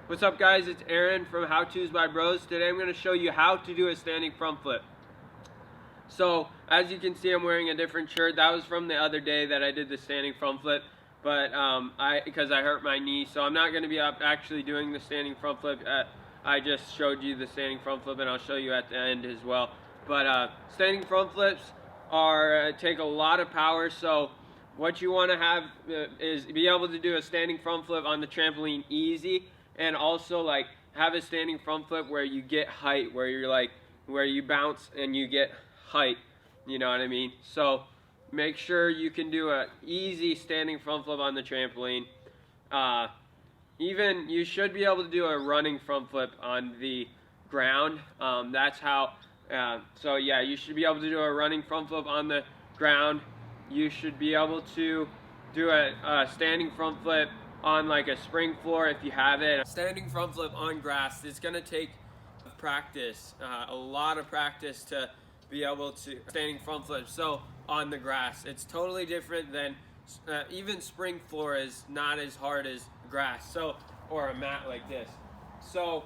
What's up guys, it's Aaron from howtosbybros. Today I'm going to show you how to do a standing front flip. So as you can see, I'm wearing a different shirt. That was from the other day that I did the standing front flip, but because I hurt my knee, so I'm not going to be actually doing the standing front flip. I just showed you the standing front flip, and I'll show you at the end as well. But standing front flips take a lot of power, so what you want to have is be able to do a standing front flip on the trampoline easy, and also like have a standing front flip where you get height, where you're like where you bounce and you get height, you know what I mean? So make sure you can do a easy standing front flip on the trampoline. Even you should be able to do a running front flip on the ground. That's how so yeah, you should be able to do a running front flip on the ground. You should be able to do a standing front flip on like a spring floor if you have it. Standing front flip on grass, it's gonna take practice, a lot of practice to be able to standing front flip. So on the grass, it's totally different than even spring floor is not as hard as grass, so or a mat like this. So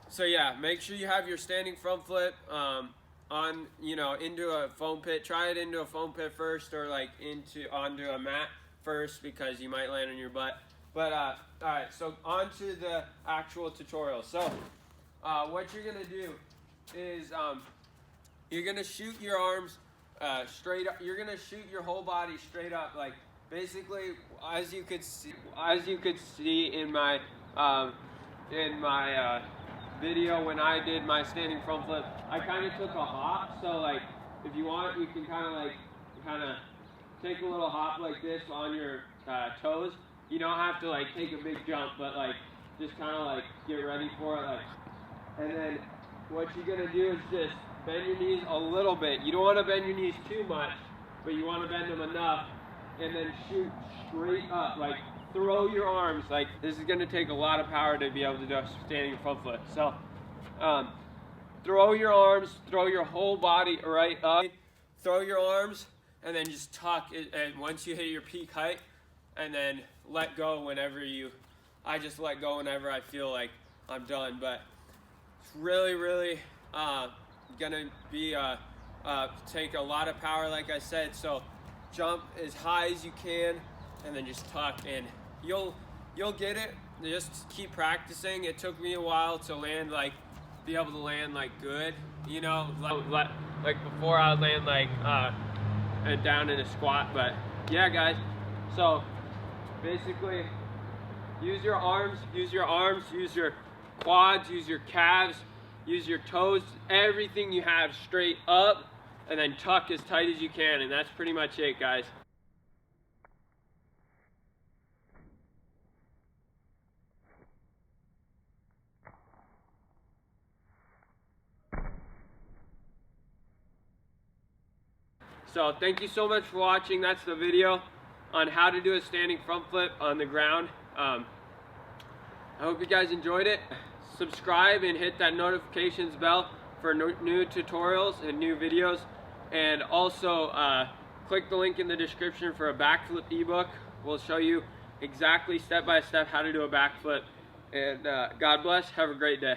so yeah, make sure you have your standing front flip on, you know, into a foam pit. Try it into a foam pit first, or like onto a mat first, because you might land on your butt. But all right, so on to the actual tutorial. So what you're gonna do is you're gonna shoot your arms straight up. You're gonna shoot your whole body straight up, like basically as you could see in my video when I did my standing front flip. I kind of took a hop, so like if you want, you can kind of take a little hop like this on your toes. You don't have to like take a big jump, but like just kind of like get ready for it, like. And then what you're gonna do is just bend your knees a little bit. You don't want to bend your knees too much, but you want to bend them enough, and then shoot straight up, like throw your arms. Like this is gonna take a lot of power to be able to do a standing front flip. So throw your arms, throw your whole body right up, throw your arms, and then just tuck it, and once you hit your peak height, and then let go whenever I just let go whenever I feel like I'm done. But it's really gonna be take a lot of power, like I said. So jump as high as you can, and then just tuck, and you'll get it. Just keep practicing. It took me a while to land, like be able to land like good, you know, like before I would land like down in a squat. But yeah guys, so basically use your arms, use your quads, use your calves, use your toes, everything you have straight up, and then tuck as tight as you can. And that's pretty much it, guys. So thank you so much for watching. That's the video on how to do a standing front flip on the ground. I hope you guys enjoyed it. Subscribe and hit that notifications bell for new tutorials and new videos. And also click the link in the description for a backflip ebook. We'll show you exactly step by step how to do a backflip. And God bless. Have a great day.